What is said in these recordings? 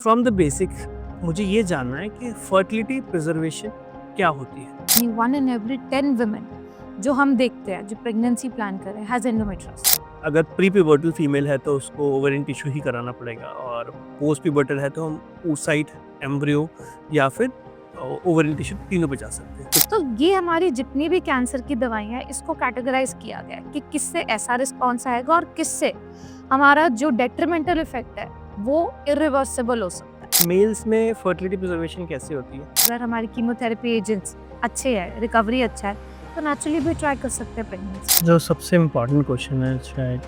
From the basic मुझे ये जानना है कि फर्टिलिटी प्रिजर्वेशन क्या होती है। 1 in every 10 women जो हम देखते हैं जो प्रेगनेंसी प्लान कर रहे हैं हैज एंडोमेट्रियोसिस। अगर प्री प्यूबर्टल फीमेल है तो उसको ओवेरियन टिश्यू ही कराना पड़ेगा, और पोस्ट प्यूबर्टल है तो हम oocyte, एम्ब्रियो या फिर ओवेरियन टिश्यू तीनों बचा सकते हैं। तो ये हमारी जितनी भी कैंसर की दवाइयाँ हैं इसको कैटेगराइज किया गया है कि किससे ऐसा रिस्पॉन्स आएगा और किससे हमारा जो डेट्रीमेंटल इफेक्ट है वो इरिवर्सिबल हो सकता है। मेल्स में फर्टिलिटी प्रिजर्वेशन कैसे होती है? अगर हमारी कीमोथेरेपी एजेंट्स अच्छे हैं, रिकवरी अच्छा है, तो नेचुरली भी ट्राई कर सकते हैं प्रेगनेंसी। जो सबसे इम्पोर्टेंट क्वेश्चन है शायद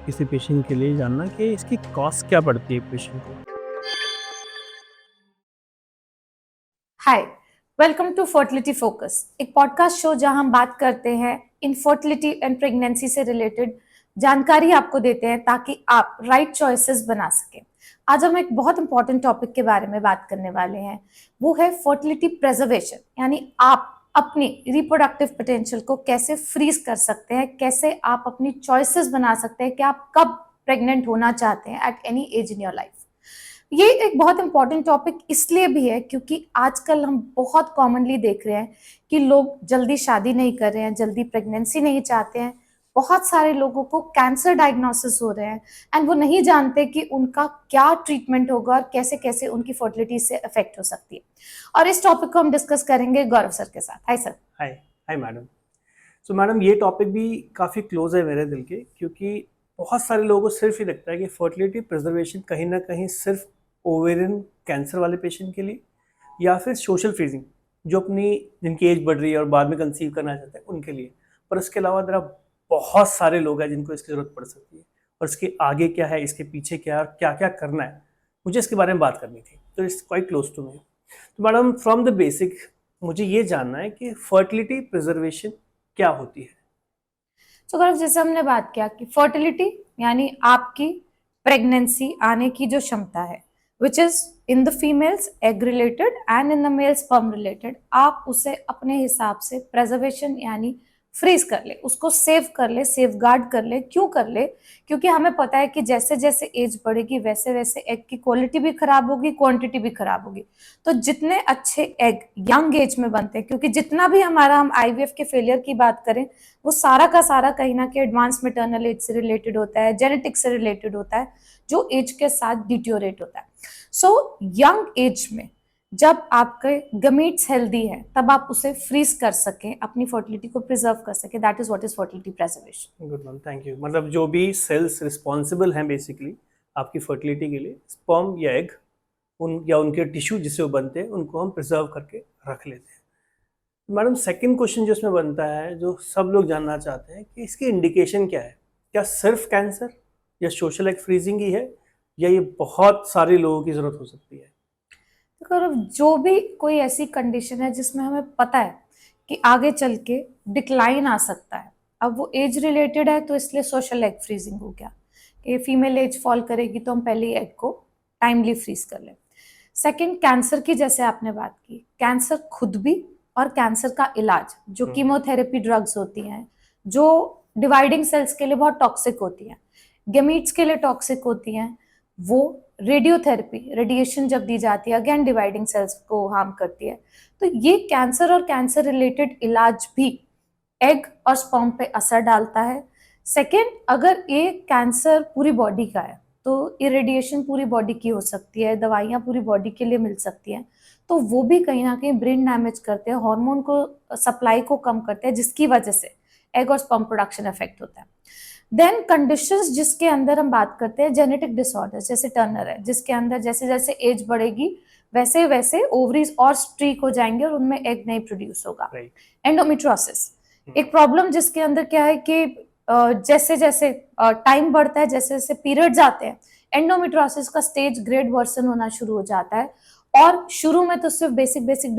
किसी पेशेंट के लिए जानना कि इसकी कॉस्ट क्या पड़ती है पेशेंट को। हाय, वेलकम टू फर्टिलिटी फोकस, एक पॉडकास्ट शो जहां हम बात करते हैं इनफर्टिलिटी एंड प्रेगनेंसी से रिलेटेड जानकारी आपको देते हैं ताकि आप राइट चॉइसेस बना सकें। आज हम एक बहुत इंपॉर्टेंट टॉपिक के बारे में बात करने वाले हैं, वो है फर्टिलिटी प्रिजर्वेशन, यानी आप अपनी रिप्रोडक्टिव पोटेंशियल को कैसे फ्रीज कर सकते हैं, कैसे आप अपनी चॉइसेस बना सकते हैं कि आप कब प्रेग्नेंट होना चाहते हैं at any age in your life. ये एक बहुत इंपॉर्टेंट टॉपिक इसलिए भी है क्योंकि आजकल हम बहुत कॉमनली देख रहे हैं कि लोग जल्दी शादी नहीं कर रहे हैं, जल्दी प्रेगनेंसी नहीं चाहते हैं। बहुत सारे लोगों को कैंसर डायग्नोसिस हो रहे हैं एंड वो नहीं जानते कि उनका क्या ट्रीटमेंट होगा और कैसे कैसे उनकी फर्टिलिटी से अफेक्ट हो सकती है। और इस टॉपिक को हम डिस्कस करेंगे गौरव सर के साथ। Hi sir. Hi hi madam. So madam, ये टॉपिक भी काफ़ी क्लोज है मेरे दिल के, क्योंकि बहुत सारे लोगों को सिर्फ ये लगता है कि फर्टिलिटी प्रिजर्वेशन कहीं ना कहीं सिर्फ ओवेरियन कैंसर वाले पेशेंट के लिए या फिर सोशल फ्रीजिंग जो अपनी जिनकी एज बढ़ रही है और बाद में कंसीव करना चाहते हैं उनके लिए। पर इसके अलावा जरा बहुत सारे लोग हैं जिनको इसकी ज़रूरत पड़ सकती है, और इसके आगे क्या है, इसके पीछे क्या है और क्या क्या करना है, मुझे इसके बारे में बात करनी थी। तो it's quite close to me. तो मैडम, फ्रॉम द बेसिक मुझे ये जानना है कि फर्टिलिटी प्रिजर्वेशन क्या होती है। तो गौरव, जैसे हमने बात किया कि फर्टिलिटी यानी आपकी प्रेगनेंसी आने की जो क्षमता है, which is in the females egg related and in the mail sperm related, आप उसे अपने हिसाब से प्रेजर्वेशन यानी फ्रीज कर ले, उसको सेव कर ले, सेव गार्ड कर ले। क्यों कर ले? क्योंकि हमें पता है कि जैसे जैसे एज बढ़ेगी वैसे वैसे एग की क्वालिटी भी खराब होगी, क्वांटिटी भी खराब होगी। तो जितने अच्छे एग यंग एज में बनते हैं, क्योंकि जितना भी हमारा हम आईवीएफ के फेलियर की बात करें वो सारा का सारा कहीं ना कहीं एडवांस मेटर्नल एज से रिलेटेड होता है, जेनेटिक्स से रिलेटेड होता है, जो एज के साथ डिट्योरेट होता है। सो यंग एज में जब आपके गमीट्स हेल्दी है तब आप उसे फ्रीज कर सकें, अपनी फर्टिलिटी को प्रिजर्व कर सकें। That is what is fertility preservation. Good ma'am, thank you. मतलब जो भी सेल्स रिस्पॉन्सिबल हैं बेसिकली आपकी फर्टिलिटी के लिए, स्पर्म या एग, उन या उनके टिश्यू जिससे वो बनते हैं, उनको हम प्रिजर्व करके रख लेते हैं। मैडम, सेकंड क्वेश्चन जो इसमें बनता है, जो सब लोग जानना चाहते हैं कि इसकी इंडिकेशन क्या है। क्या सिर्फ कैंसर या सोशल एग फ्रीजिंग ही है, या ये बहुत सारे लोगों की ज़रूरत हो सकती है? तो जो भी कोई ऐसी कंडीशन है जिसमें हमें पता है कि आगे चल के डिक्लाइन आ सकता है, अब वो एज रिलेटेड है तो इसलिए सोशल एग फ्रीजिंग हो गया कि फीमेल एज फॉल करेगी तो हम पहले एग को टाइमली फ्रीज कर लें। सेकंड, कैंसर की जैसे आपने बात की, कैंसर खुद भी और कैंसर का इलाज जो कीमोथेरेपी ड्रग्स होती हैं, जो डिवाइडिंग सेल्स के लिए बहुत टॉक्सिक होती हैं, गेमीट्स के लिए टॉक्सिक होती हैं, वो रेडियोथेरेपी, रेडिएशन जब दी जाती है अगेन डिवाइडिंग सेल्स को हार्म करती है। तो ये कैंसर और कैंसर रिलेटेड इलाज भी एग और स्पर्म पे असर डालता है। सेकेंड, अगर ये कैंसर पूरी बॉडी का है तो ये रेडिएशन पूरी बॉडी की हो सकती है, दवाइयाँ पूरी बॉडी के लिए मिल सकती हैं, तो वो भी कहीं ना कहीं ब्रेन डैमेज करते हैं, हार्मोन को सप्लाई को कम करते हैं, जिसकी वजह से एग और स्पर्म प्रोडक्शन इफेक्ट होता है। देन कंडीशंस जिसके अंदर हम बात करते हैं जेनेटिक डिसऑर्डर, जैसे टर्नर है, जिसके अंदर जैसे जैसे एज बढ़ेगी वैसे वैसे ओवरीज और स्ट्रीक हो जाएंगे और उनमें एग नहीं प्रोड्यूस होगा। एंडोमेट्रोसिस एक प्रॉब्लम जिसके अंदर क्या है कि जैसे जैसे टाइम बढ़ता है, जैसे जैसे पीरियड्स आते हैं, एंडोमेट्रोसिस का स्टेज ग्रेड वर्सन होना शुरू हो जाता है। और शुरू में तो सिर्फ बेसिक बेसिक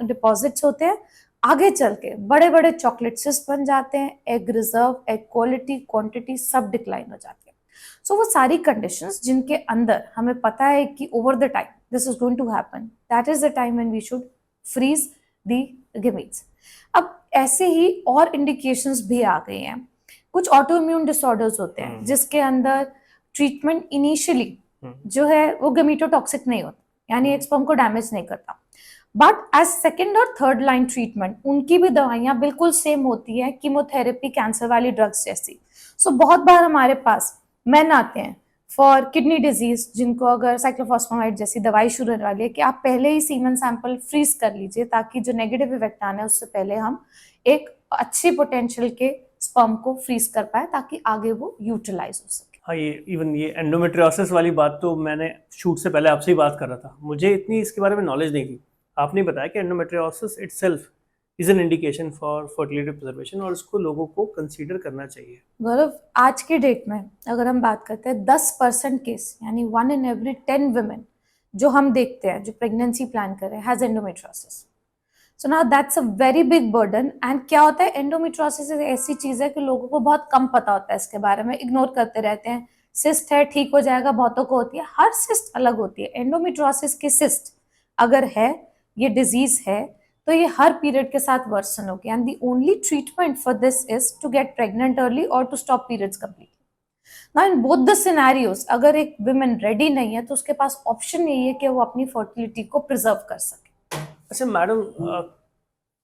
डिपॉजिट्स होते हैं, आगे चल के बड़े बड़े चॉकलेट सिस्ट बन जाते हैं, egg reserve, egg quality, quantity सब डिक्लाइन हो जाती है। सो वो सारी कंडीशंस जिनके अंदर हमें पता है कि over the time this is going to happen, that is the time when we should freeze the gametes. अब ऐसे ही और इंडिकेशंस भी आ गए हैं। कुछ ऑटो इम्यून डिसऑर्डर्स होते हैं जिसके अंदर ट्रीटमेंट इनिशियली जो है वो गेमेटोटॉक्सिक नहीं होता, यानी एक स्पर्म को डैमेज नहीं करता। बट एज सेकेंड और थर्ड लाइन ट्रीटमेंट उनकी भी दवाइयां बिल्कुल सेम होती है कीमोथेरेपी, कैंसर वाली ड्रग्स जैसी। सो बहुत बार हमारे पास मेन आते हैं फॉर किडनी डिजीज, जिनको अगर साइक्लोफॉस्फेमाइड जैसी दवाई शुरू होने वाली है कि आप पहले ही सीमन सैंपल फ्रीज कर लीजिए, ताकि जो नेगेटिव इफेक्ट आना है उससे पहले हम एक अच्छी पोटेंशियल के स्पर्म को फ्रीज कर पाए, ताकि आगे वो यूटिलाइज हो सके। हाँ, ये इवन ये एंडोमेट्रियोसिस वाली बात तो मैंने शूट से पहले आपसे ही बात कर रहा था, मुझे इतनी इसके बारे में नॉलेज नहीं थी। आपने बताया कि endometriosis itself is an indication for fertility preservation और उसको लोगों को कंसीडर करना चाहिए। गौरव, आज की डेट में अगर हम बात करते हैं 10% केस, यानी 1 in every 10 women जो हम देखते हैं जो प्रेगनेंसी प्लान कर रहे हैं has endometriosis. So now that's a very big burden. And क्या होता है, एंडोमेट्रियोसिस ऐसी चीज है कि लोगों को बहुत कम पता होता है इसके बारे में, इग्नोर करते रहते हैं। सिस्ट है, ठीक हो जाएगा, बहुतों को होती है, हर सिस्ट अलग होती है। एंडोमेट्रियोसिस की सिस्ट अगर है, ये डिजीज है, तो ये हर पीरियड के साथ वर्सन होगी। And the only treatment for this is to get pregnant early और to stop periods completely. Now in both the scenarios अगर एक विमेन रेडी नहीं है तो उसके पास ऑप्शन यही है कि वो अपनी फर्टिलिटी को प्रिजर्व कर सके। अच्छा madam,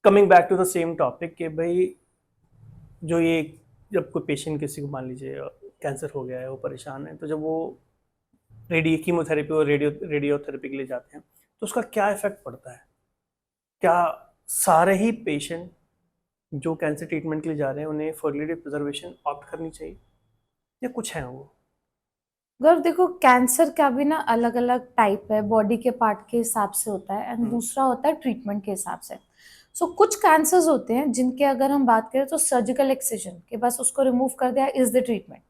coming back to the same topic कि भाई जो ये जब कोई पेशेंट किसी को मान लीजिए कैंसर हो गया है, वो परेशान है, तो जब वो कीमोथेरेपी और रेडियोथेरेपी के लिए जाते हैं तो उसका क्या इफेक्ट पड़ता है? क्या सारे ही पेशेंट जो कैंसर ट्रीटमेंट के लिए जा रहे हैं उन्हें फर्टिलिटी प्रिजर्वेशन ऑप्ट करनी चाहिए या कुछ है वो? गर्व देखो, कैंसर का भी ना अलग अलग टाइप है, बॉडी के पार्ट के हिसाब से होता है, एंड दूसरा होता है ट्रीटमेंट के हिसाब से। सो कुछ कैंसर्स होते हैं जिनके अगर हम बात करें तो सर्जिकल एक्सिजन के बस उसको रिमूव कर दिया इज द ट्रीटमेंट,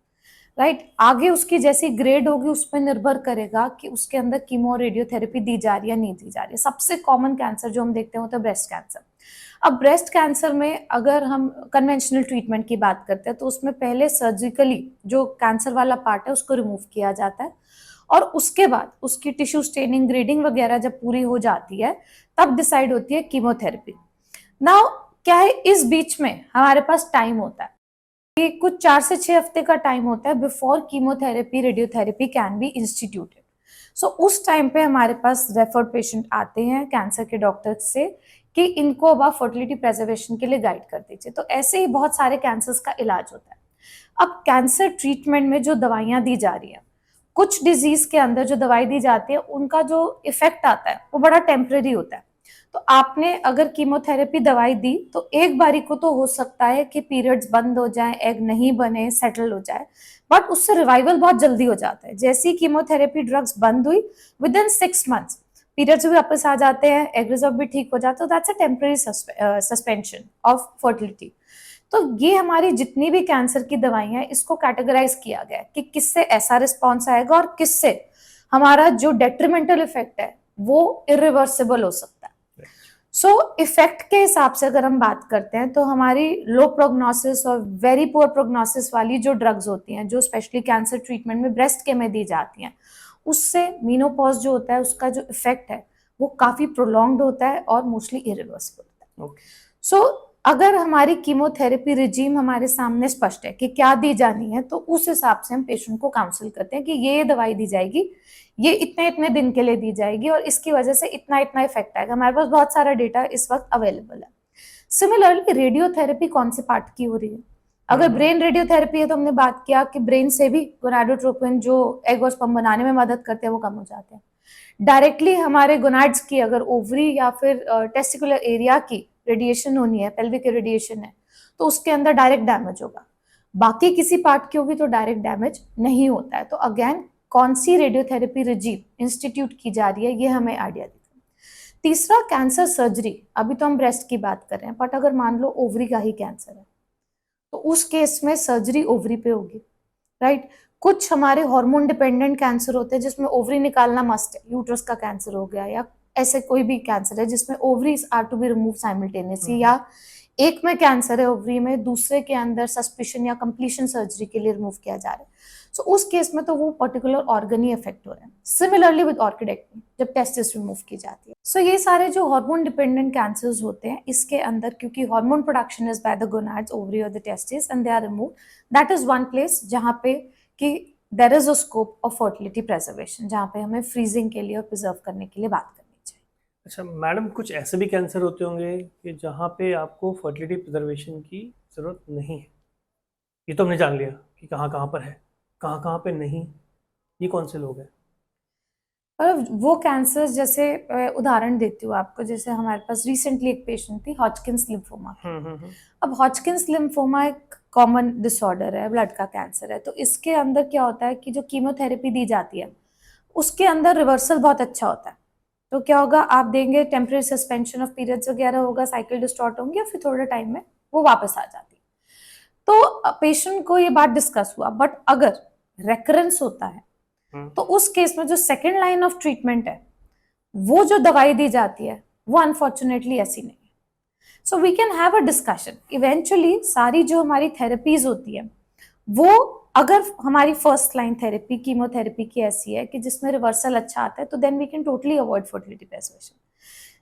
राइट। आगे उसकी जैसी ग्रेड होगी उस पर निर्भर करेगा कि उसके अंदर कीमो रेडियोथेरेपी दी जा रही है या नहीं दी जा रही है। सबसे कॉमन कैंसर जो हम देखते हैं वो तो ब्रेस्ट कैंसर। अब ब्रेस्ट कैंसर में अगर हम कन्वेंशनल ट्रीटमेंट की बात करते हैं तो उसमें पहले सर्जिकली जो कैंसर वाला पार्ट है उसको रिमूव किया जाता है, और उसके बाद उसकी टिश्यू स्टेनिंग, ग्रेडिंग वगैरह जब पूरी हो जाती है तब डिसाइड होती है कीमोथेरेपी। नाउ क्या है, इस बीच में हमारे पास टाइम होता है कि कुछ 4 से 6 हफ्ते का टाइम होता है before chemotherapy radiotherapy can be instituted. So उस टाइम पे हमारे पास रेफर्ड पेशेंट आते हैं कैंसर के डॉक्टर से कि इनको अब आप फर्टिलिटी प्रिजर्वेशन के लिए गाइड कर दीजिए। तो ऐसे ही बहुत सारे कैंसर्स का इलाज होता है। अब कैंसर ट्रीटमेंट में जो दवाइयां दी जा रही हैं, कुछ डिजीज के अंदर जो दवाई दी जाती है उनका जो इफेक्ट आता है वो बड़ा टेम्परेरी होता है। तो आपने अगर कीमोथेरेपी दवाई दी तो एक बारी को तो हो सकता है कि पीरियड्स बंद हो जाए, एग नहीं बने, सेटल हो जाए, बट उससे रिवाइवल बहुत जल्दी हो जाता है। जैसी कीमोथेरेपी ड्रग्स बंद हुई, विद इन 6 months पीरियड्स भी वापस आ जाते हैं, एग रिजर्व भी ठीक हो जाता है। That's a temporary suspension of fertility. तो ये हमारी जितनी भी कैंसर की दवाइयां हैं इसको कैटेगराइज किया गया है कि किससे ऐसा रिस्पॉन्स आएगा और किससे हमारा जो डेट्रीमेंटल इफेक्ट है वो इरिवर्सिबल हो सकता है। सो इफेक्ट के हिसाब से अगर हम बात करते हैं तो हमारी लो प्रोग्नोसिस और वेरी पुअर प्रोग्नोसिस वाली जो ड्रग्स होती हैं, जो स्पेशली कैंसर ट्रीटमेंट में ब्रेस्ट के में दी जाती हैं, उससे मीनोपॉज जो होता है उसका जो इफेक्ट है वो काफी प्रोलॉन्ग्ड होता है और मोस्टली इरिवर्सिबल होता है। सो अगर हमारी कीमोथेरेपी रिजीम हमारे सामने स्पष्ट है कि क्या दी जानी है, तो उस हिसाब से हम पेशेंट को काउंसिल करते हैं कि ये दवाई दी जाएगी, ये इतने इतने दिन के लिए दी जाएगी और इसकी वजह से इतना इतना इफेक्ट आएगा। हमारे पास बहुत सारा डेटा इस वक्त अवेलेबल है। सिमिलरली रेडियोथेरेपी कौन से पार्ट की हो रही है? अगर ब्रेन रेडियोथेरेपी है तो हमने बात किया कि ब्रेन से भी गोनाडोट्रोपिन जो एग और स्पर्म बनाने में मदद करते हैं वो कम हो जाते हैं। डायरेक्टली हमारे गोनाड्स की अगर ओवरी या फिर टेस्टिकुलर एरिया की रेडिएशन होनी है, पेल्विक रेडिएशन है, तो उसके अंदर डायरेक्ट डैमेज होगा। बाकी किसी पार्ट की होगी तो डायरेक्ट डैमेज नहीं होता है। तो अगेन कौन सी रेडियोथेरेपी रिजीम इंस्टीट्यूट की जा रही है ये हमें आइडिया देता है। तीसरा, कैंसर सर्जरी। अभी तो हम ब्रेस्ट की बात कर रहे हैं, बट अगर मान लो ओवरी का ही कैंसर है तो उस केस में सर्जरी ओवरी पे होगी, राइट। कुछ हमारे हार्मोन डिपेंडेंट कैंसर होते हैं जिसमें ओवरी निकालना मस्ट है, यूट्रस का कैंसर हो गया या ऐसे कोई भी कैंसर है जिसमें ovaries are to be remove simultaneously, या एक में कैंसर है ओवरी में, दूसरे के अंदर सस्पिशन या कंप्लीशन सर्जरी के लिए रिमूव किया जा रहा है। सो उस केस में तो वो पर्टिकुलर ऑर्गन ही अफेक्ट हो रहे हैं। सिमिलरली विद ऑर्किडेक्टमी, जब टेस्टिस रिमूव की जाती है। सो ये सारे जो हार्मोन डिपेंडेंट कैंसर्स होते हैं इसके अंदर क्योंकि hormone production is by the gonads, ovary और the testis and they are remove, that is one place जहाँ पे कि there is a scope of fertility preservation, जहाँ पे हमें फ्रीजिंग के लिए और प्रिजर्व करने के लिए बात करनी चाहिए। अच्छा मैडम, कुछ ऐसे भी कैंसर होते होंगे कि जहाँ पे आपको फर्टिलिटी प्रिजर्वेशन की ज़रूरत नहीं है? ये तो हमने जान लिया कि कहाँ कहाँ पर है, कहाँ कहाँ पे नहीं। ये कौन से लोग हैं? और वो कैंसर, जैसे उदाहरण देती हूँ आपको, जैसे हमारे पास रिसेंटली एक पेशेंट थी हॉजकिंस लिम्फोमा की। हम्म। अब हॉजकिंस लिम्फोमा एक कॉमन डिसऑर्डर है, ब्लड का कैंसर है। तो इसके अंदर क्या होता है कि जो कीमोथेरेपी दी जाती है उसके अंदर रिवर्सल बहुत अच्छा होता है। तो क्या होगा, आप देंगे, टेम्परेरी सस्पेंशन ऑफ पीरियड्स वगैरह होगा, साइकिल डिस्टॉर्ट होंगे, और फिर थोड़े टाइम में वो वापस आ जाती है। तो पेशेंट को ये बात डिस्कस हुआ, बट अगर रेकरेंस होता है तो उस केस में जो सेकेंड लाइन ऑफ ट्रीटमेंट है, वो जो दवाई दी जाती है, वो अनफॉर्चुनेटली ऐसी नहीं है। So we can have a discussion. Eventually सारी जो हमारी थेरेपीज होती है, वो अगर हमारी फर्स्ट लाइन थेरेपी कीमोथेरेपी की ऐसी है कि जिसमें रिवर्सल अच्छा आता है, तो then we can totally avoid fertility preservation.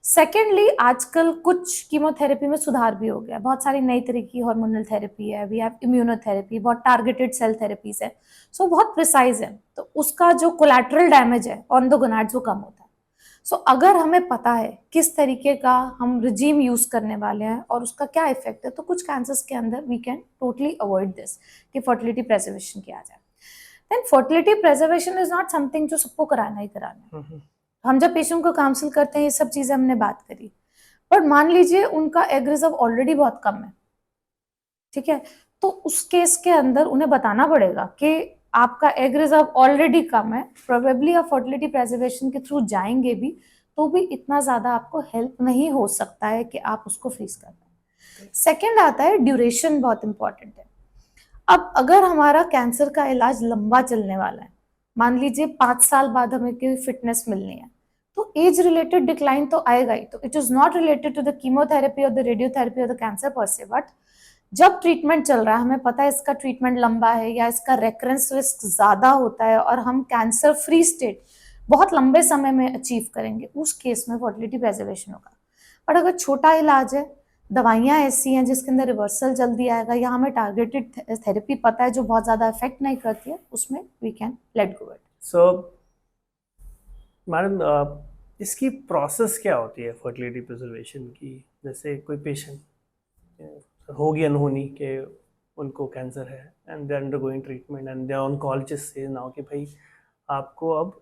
Secondly, आजकल कुछ कीमोथेरेपी में सुधार भी हो गया, बहुत सारी नई तरह की हार्मोनल थेरेपी है, वी हैव इम्यूनोथेरेपी, बहुत टारगेटेड सेल थेरेपीज है, सो बहुत प्रिसाइज है, तो उसका जो कोलैटरल डैमेज है ऑन द गोनाड्स वो कम होता है। सो अगर हमें पता है किस तरीके का हम रिजीम यूज करने वाले हैं और उसका क्या इफेक्ट है, तो कुछ कैंसर्स के अंदर we can totally avoid this कि फर्टिलिटी प्रिजर्वेशन किया जाए। Then fertility preservation is not something जो सबको कराना ही कराना है। हम जब पेशेंट को काउंसिल करते हैं, ये सब चीजें हमने बात करी, पर मान लीजिए उनका एग रिजर्व ऑलरेडी बहुत कम है, ठीक है, तो उस केस के अंदर उन्हें बताना पड़ेगा कि आपका एग रिजर्व ऑलरेडी कम है, प्रोबेबली आप फर्टिलिटी प्रिजर्वेशन के थ्रू जाएंगे भी तो भी इतना ज्यादा आपको हेल्प नहीं हो सकता है कि आप उसको फ्रीज कर पाए। सेकेंड आता है ड्यूरेशन, बहुत इंपॉर्टेंट है। अब अगर हमारा कैंसर का इलाज लंबा चलने वाला है, मान लीजिए 5 साल बाद हमें कोई फिटनेस मिलनी है, तो एज रिलेटेड डिक्लाइन तो आएगा ही। तो it is not related to the chemotherapy और द रेडियोथेरेपी और the cancer per se, but जब ट्रीटमेंट चल रहा है, हमें पता है इसका ट्रीटमेंट लंबा है या इसका रेकरेंस रिस्क ज्यादा होता है और हम कैंसर फ्री स्टेट बहुत लंबे समय में अचीव करेंगे, उस केस में फर्टिलिटी प्रिजर्वेशन होगा। पर अगर छोटा इलाज है, दवाइयाँ ऐसी हैं जिसके अंदर रिवर्सल जल्दी आएगा, या हमें टारगेटेड थेरेपी पता है जो बहुत ज्यादा इफेक्ट नहीं करती है, उसमें we can let go it. So madam, इसकी प्रोसेस क्या होती है फर्टिलिटी प्रिजर्वेशन की? जैसे कोई पेशेंट होगी अनहोनी कि उनको कैंसर है and they undergoing treatment and they oncologist से नाउ कि भाई आपको अब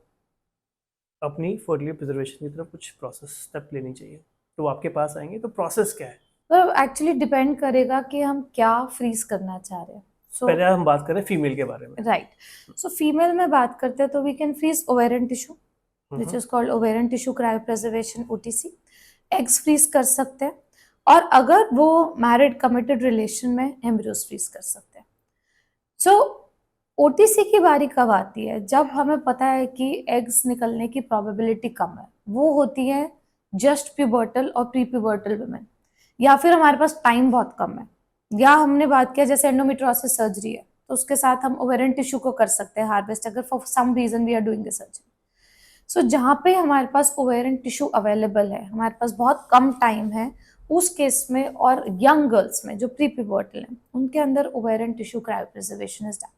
अपनी फर्टिलिटी प्रिजर्वेशन की तरफ कुछ प्रोसेस स्टेप लेनी चाहिए, तो वो आपके पास आएंगे, तो प्रोसेस क्या है? तो एक्चुअली डिपेंड करेगा कि हम क्या फ्रीज करना चाह रहे हैं। पहले हम बात करें फीमेल के बारे में। राइट, सो फीमेल में बात करते हैं तो we can freeze ovarian tissue, which is called ovarian tissue cryopreservation, OTC. Eggs freeze कर सकते हैं, और अगर वो मैरिड कमिटेड रिलेशन में, एम्ब्रियोज फ्रीज कर सकते हैं। सो ओटीसी की बारी कब आती है? जब हमें पता है कि एग्स निकलने की प्रोबेबिलिटी कम है। वो होती है जस्ट प्यूबर्टल और प्री प्यूबर्टल वुमेन, या फिर हमारे पास टाइम बहुत कम है, या हमने बात किया जैसे एंडोमेट्रियोसिस सर्जरी है, तो उसके साथ हम ओवेरियन टिश्यू को कर सकते हैं हार्वेस्ट, अगर for some reason we are doing the surgery. So जहाँ पे हमारे पास ओवेरियन टिश्यू अवेलेबल है, हमारे पास बहुत कम टाइम है, उस केस में, और यंग गर्ल्स में जो प्री प्यूबर्टल हैं, उनके अंदर ovarian tissue cryopreservation is done.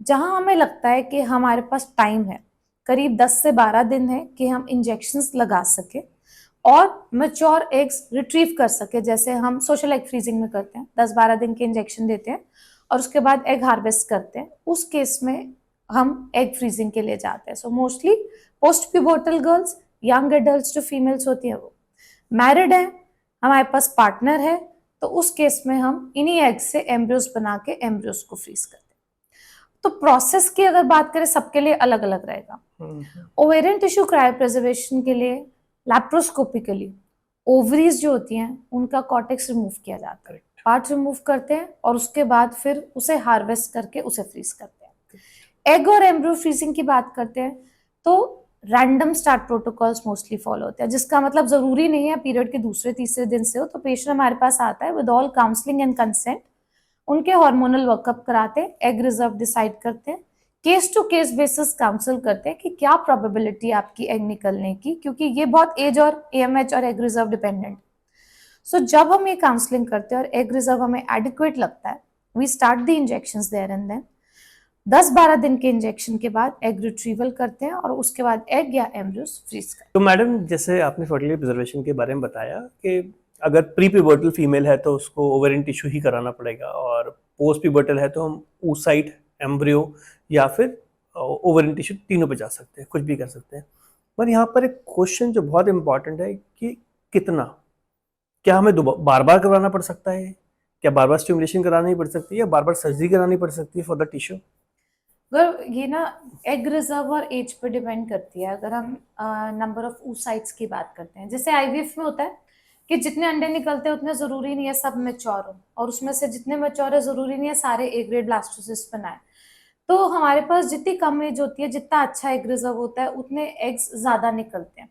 जहाँ हमें लगता है कि हमारे पास टाइम है, करीब 10 से 12 दिन है, कि हम इंजेक्शंस लगा सके और मैच्योर एग्स रिट्रीव कर सके, जैसे हम सोशल एग फ्रीजिंग में करते हैं, 10-12 दिन के इंजेक्शन देते हैं और उसके बाद एग हार्वेस्ट करते हैं, उस केस में हम एग फ्रीजिंग के लिए जाते हैं। So mostly post pubertal girls, young adult जो फीमेल्स होती हैं, वो मैरिड है, हमारे पास पार्टनर है, तो उस केस में हम इन्हीं एग से एम्ब्रियोज बना के एम्ब्रियोज को फ्रीज करते हैं। तो प्रोसेस की अगर बात करें, सबके लिए अलग अलग रहेगा। ओवेरियन टिश्यू क्रायोप्रिजर्वेशन के लिए लैप्रोस्कोपिकली ओवरीज जो होती हैं उनका कॉर्टेक्स रिमूव किया जाता है, पार्ट रिमूव करते हैं और उसके बाद फिर उसे हार्वेस्ट करके उसे फ्रीज करते हैं। एग और एम्ब्रियो फ्रीजिंग की बात करते हैं तो random start protocols mostly follow होते हैं, जिसका मतलब जरूरी नहीं है पीरियड के दूसरे तीसरे दिन से हो। तो पेशेंट हमारे पास आता है with all counselling and consent, उनके हार्मोनल वर्कअप कराते हैं, एग रिजर्व डिसाइड करते हैं, case to case basis counsel करते हैं कि क्या प्रोबेबिलिटी आपकी एग निकलने की, क्योंकि ये बहुत एज और एएमएच और एग रिजर्व डिपेंडेंट। सो जब हम ये काउंसलिंग करते हैं और एग रिजर्व हमें एडिक्वेट लगता है, we start the injections there and then. 10-12 दिन के इंजेक्शन के बाद एग रिट्रीवल करते हैं और उसके बाद एग या एम्ब्रियोस फ्रीज करते तो मैडम जैसे आपने फर्टिलिटी प्रिजर्वेशन के बारे में बताया कि अगर प्री प्यूबर्टल फीमेल है तो उसको ओवेरियन टिश्यू ही कराना पड़ेगा, और पोस्ट प्यूबर्टल है तो हम oocyte, एम्ब्रियो या फिर ओवेरियन टिश्यू तीनों पे जा सकते हैं, कुछ भी कर सकते हैं। पर यहाँ पर एक क्वेश्चन जो बहुत इंपॉर्टेंट है कि कितना, क्या हमें बार बार करवाना पड़ सकता है, क्या बार बार स्टिमुलेशन करानी पड़ सकती है या बार बार सर्जरी करानी पड़ सकती है फॉर द टिश्यू? अगर ये ना एग रिजर्व और एज पे डिपेंड करती है। अगर हम नंबर ऑफ oocytes की बात करते हैं, जैसे आईवीएफ में होता है कि जितने अंडे निकलते हैं उतने जरूरी नहीं है सब मैच्योर हो, और उसमें से जितने मैच्योर है जरूरी नहीं है सारे ए ग्रेड ब्लास्टोसिस्ट बनाए। तो हमारे पास जितनी कम एज होती है, जितना अच्छा एग रिजर्व होता है, उतने एग्स ज्यादा निकलते हैं।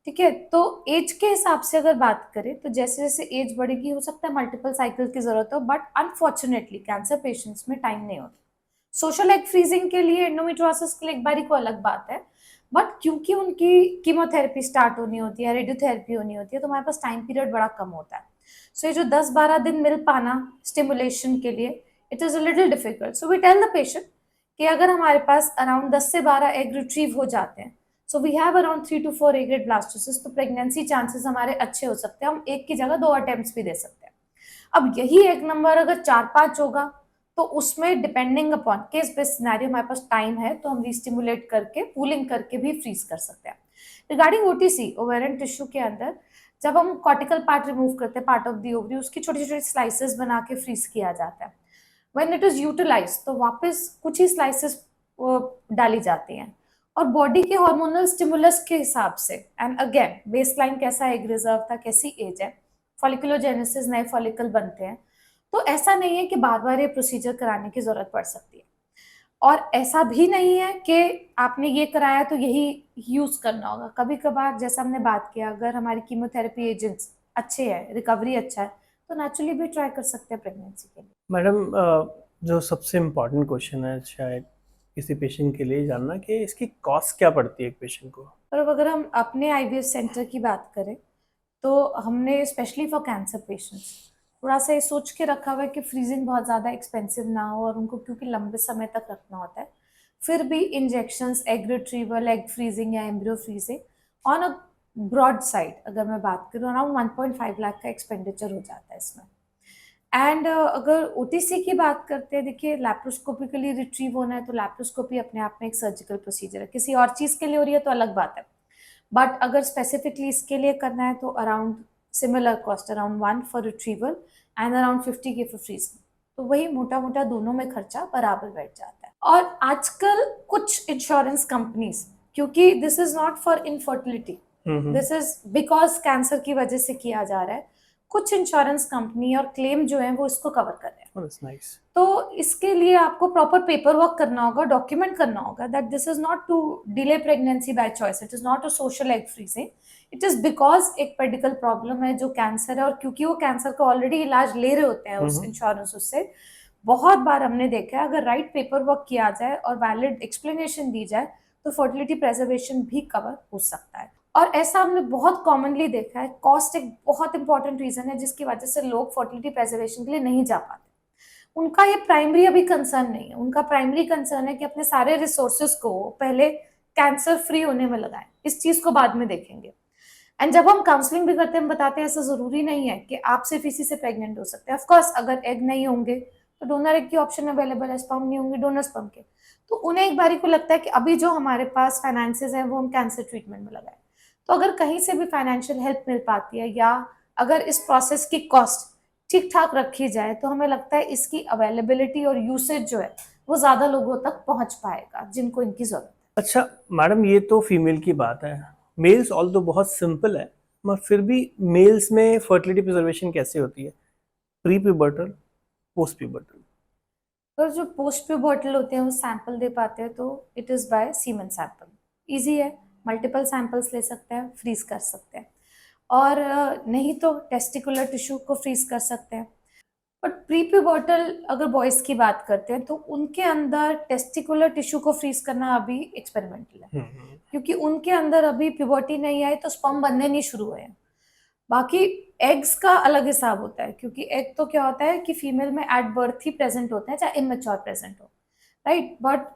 ठीक है, तो एज के हिसाब से अगर बात करें तो जैसे जैसे एज बढ़ेगी हो सकता है मल्टीपल साइकिल की जरूरत हो, बट अनफॉर्चुनेटली कैंसर पेशेंट्स में टाइम नहीं होता। सोशल एग फ्रीजिंग के लिए, एंडोमेट्रियोसिस के लिए एक बारी को अलग बात है, बट क्योंकि उनकी कीमोथेरेपी स्टार्ट होनी होती है, रेडियोथेरेपी होनी होती है, तो हमारे पास टाइम पीरियड बड़ा कम होता है। सो ये जो 10-12 दिन मिल पाना स्टिमुलेशन के लिए, it is a little difficult. So we tell the patient कि अगर हमारे पास अराउंड 10 से 12 एग रिट्रीव हो जाते हैं, so we have around 3 to 4 A grade blastocysts, तो प्रेगनेंसी चांसेस हमारे अच्छे हो सकते हैं, हम एक की जगह 2 अटेम्प्ट्स भी दे सकते हैं। अब यही एग नंबर अगर 4-5 होगा तो उसमें depending upon case based scenario हमारे पास टाइम है तो हम रीस्टिमुलेट करके पूलिंग करके भी फ्रीज कर सकते हैं। रिगार्डिंग ओटीसी, ओवेरियन टिश्यू के अंदर जब हम कॉर्टिकल पार्ट रिमूव करते हैं, पार्ट ऑफ दी ओवरी, उसकी छोटी छोटी स्लाइसेस बना के फ्रीज किया जाता है। व्हेन इट इज यूटिलाइज तो वापस कुछ ही स्लाइसेस डाली जाती हैं, और बॉडी के हार्मोनल स्टिमुलस के हिसाब से, एंड अगेन बेसलाइन कैसा एग रिजर्व था, कैसी एज है, फॉलिकुलोजेनेसिस, नए फॉलिकल बनते हैं, तो ऐसा नहीं है कि बार बार ये प्रोसीजर कराने की जरूरत पड़ सकती है। और ऐसा भी नहीं है कि आपने ये कराया तो यही यूज करना होगा। कभी कभार जैसा हमने बात किया, अगर हमारी कीमोथेरेपी एजेंट्स अच्छे हैं, रिकवरी अच्छा है, तो नेचुरली भी ट्राई कर सकते हैं प्रेगनेंसी के लिए। मैडम जो सबसे इम्पोर्टेंट क्वेश्चन है शायद किसी पेशेंट के लिए जानना कि इसकी कॉस्ट क्या पड़ती है एक पेशेंट को? और अब अगर हम अपने आईवीएफ सेंटर की बात करें तो हमने स्पेशली फॉर कैंसर पेशेंट्स थोड़ा सा ये सोच के रखा हुआ है कि फ्रीजिंग बहुत ज़्यादा एक्सपेंसिव ना हो, और उनको क्योंकि लंबे समय तक रखना होता है, फिर भी injections, egg retrieval, egg freezing या embryo freezing on a broad side अगर मैं बात करूँ अराउंड 1.5 लाख का एक्सपेंडिचर हो जाता है इसमें। एंड अगर ओटीसी की बात करते हैं, देखिए लैप्रोस्कोपिकली रिट्रीव होना है तो लैप्रोस्कोपी अपने आप में एक सर्जिकल प्रोसीजर है, किसी और चीज़ के लिए हो रही है तो अलग बात है, बट अगर स्पेसिफिकली इसके लिए करना है तो around similar cost, around 1 for retrieval and around 50K for freezing. तो वही मोटा मोटा दोनों में खर्चा बराबर बैठ जाता है। और आजकल कुछ इंश्योरेंस कंपनीज, क्योंकि this is not for infertility, this is because cancer की वजह से किया जा रहा है, कुछ इंश्योरेंस कंपनी और क्लेम जो है वो इसको कवर कर रहे हैं। Oh, that's nice. तो इसके लिए आपको प्रॉपर पेपर वर्क करना होगा, डॉक्यूमेंट करना होगा that this is not to delay pregnancy by choice, it is not a social egg freezing, it is because एक मेडिकल प्रॉब्लम है जो कैंसर है, और क्योंकि वो कैंसर का ऑलरेडी इलाज ले रहे होते हैं उस इंश्योरेंस, उससे बहुत बार हमने देखा है अगर राइट पेपर वर्क किया जाए और वैलिड एक्सप्लेनेशन दी जाए तो फर्टिलिटी प्रेजर्वेशन भी कवर हो सकता है। और ऐसा हमने बहुत कॉमनली देखा है, कॉस्ट एक बहुत इंपॉर्टेंट रीजन है जिसकी वजह से लोग फर्टिलिटी प्रेजर्वेशन के लिए नहीं जा पाते। उनका ये प्राइमरी अभी कंसर्न नहीं है, उनका प्राइमरी कंसर्न है कि अपने सारे रिसोर्सेज को पहले कैंसर फ्री होने में लगाएं, इस चीज को बाद में देखेंगे। एंड जब हम काउंसलिंग भी करते हैं, हम बताते हैं ऐसा जरूरी नहीं है कि आप सिर्फ इसी से प्रेग्नेंट हो सकते हैं। ऑफकोर्स अगर एग नहीं होंगे तो डोनर एग की ऑप्शन अवेलेबल है, स्पर्म नहीं होंगे डोनर स्पर्म के, तो उन्हें एक बारी को लगता है कि अभी जो हमारे पास फाइनेंसेस हैं वो हम कैंसर ट्रीटमेंट में लगाएं। तो अगर कहीं से भी फाइनेंशियल हेल्प मिल पाती है, या अगर इस प्रोसेस की कॉस्ट ठीक ठाक रखी जाए, तो हमें लगता है इसकी अवेलेबिलिटी और यूसेज जो है वो ज्यादा लोगों तक पहुंच पाएगा जिनको इनकी जरूरत है। अच्छा मैडम, ये तो फीमेल की बात है, मेल्स ऑल तो बहुत सिंपल है, मगर फिर भी मेल्स में फर्टिलिटी प्रिजर्वेशन कैसे होती है, प्री प्यूबर्टल, पोस्ट प्यूबर्टल? पर जो पोस्ट प्यूबर्टल होते हैं वो सैंपल दे पाते हैं तो it is by semen sample, easy है, मल्टीपल सैंपल्स ले सकते हैं, फ्रीज कर सकते हैं, और नहीं तो टेस्टिकुलर टिश्यू को फ्रीज कर सकते हैं। बट प्री प्यूबर्टल अगर बॉयज की बात करते हैं तो उनके अंदर टेस्टिकुलर टिश्यू को फ्रीज करना अभी एक्सपेरिमेंटल है, क्योंकि उनके अंदर अभी प्यूबर्टी नहीं आई तो स्पर्म बनने नहीं शुरू हुए हैं। बाकी एग्स का अलग हिसाब होता है, क्योंकि एग तो क्या होता है कि फीमेल में एट बर्थ ही प्रेजेंट होते हैं चाहे इमेच्योर प्रेजेंट हो, राइट। बट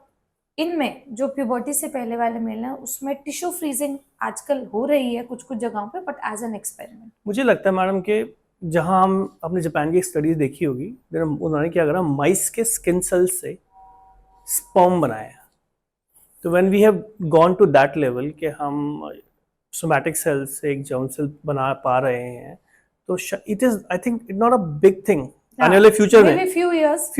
इनमें जो प्यूबर्टी से पहले वाले मेल हैं उसमें टिश्यू फ्रीजिंग आजकल हो रही है कुछ कुछ जगहों पे, बट एज एन एक्सपेरिमेंट। मुझे लगता है मैडम कि जहाँ हम अपने जापान की स्टडीज देखी होगी, उन्होंने क्या करा, माइस के स्किन सेल्स से स्पर्म बनाया। तो when we have gone to that level कि हम सोमैटिक सेल से एक जर्म सेल बना पा रहे हैं, तो it is, I think, it not a big thing आने वाले फ्यूचर में, फ्यू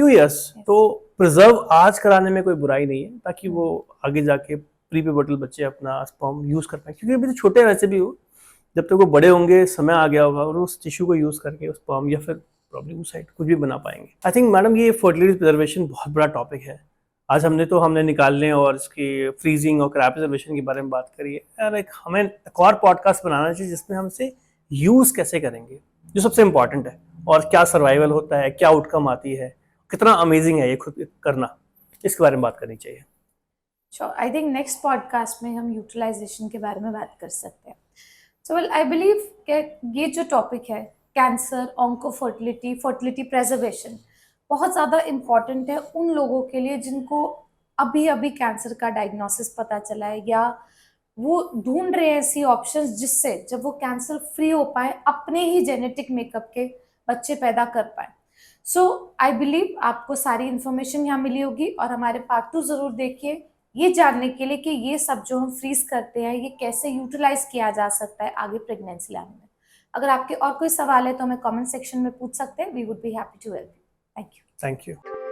इयर्स। तो प्रिजर्व आज कराने में कोई बुराई नहीं है, ताकि वो आगे जाके प्री प्यूबर्टल बच्चे अपना स्पर्म यूज कर पाए, क्योंकि अभी तो छोटे वैसे भी हो, जब तक वो बड़े होंगे समय आ गया होगा और उस टिश्यू को यूज करके उस स्पर्म या फिर प्रॉब्लम उस साइड कुछ भी बना पाएंगे। आई थिंक मैडम ये फर्टिलिटी प्रिजर्वेशन बहुत बड़ा टॉपिक है। आज हमने निकालने और इसकी फ्रीजिंग और क्रैप प्रिजर्वेशन के बारे में बात करी है यार। एक हमें एक और पॉडकास्ट बनाना चाहिए जिसमें हम इसे यूज कैसे करेंगे, जो सबसे इंपॉर्टेंट है, और क्या सर्वाइवल होता है, क्या आउटकम आती है, कितना अमेजिंग है ये खुद करना, इसके बारे में बात करनी चाहिए। आई थिंक नेक्स्ट पॉडकास्ट में हम यूटिलाइजेशन के बारे में बात कर सकते हैं। सो वेल आई बिलीव कि ये जो टॉपिक है cancer, onco fertility, fertility preservation, बहुत ज़्यादा इम्पॉर्टेंट है उन लोगों के लिए जिनको अभी अभी कैंसर का डायग्नोसिस पता चला है, या वो ढूंढ रहे हैं ऐसी ऑप्शंस जिससे जब वो कैंसर फ्री हो पाए अपने ही जेनेटिक मेकअप के बच्चे पैदा कर पाए। सो आई बिलीव आपको सारी इन्फॉर्मेशन यहाँ मिली होगी, और हमारे पार्ट 2 जरूर देखिए ये जानने के लिए कि ये सब जो हम फ्रीज करते हैं ये कैसे यूटिलाइज किया जा सकता है आगे प्रेगनेंसी लाने में। अगर आपके और कोई सवाल है तो हमें कमेंट सेक्शन में पूछ सकते हैं। We would be happy to help you. Thank you. Thank you.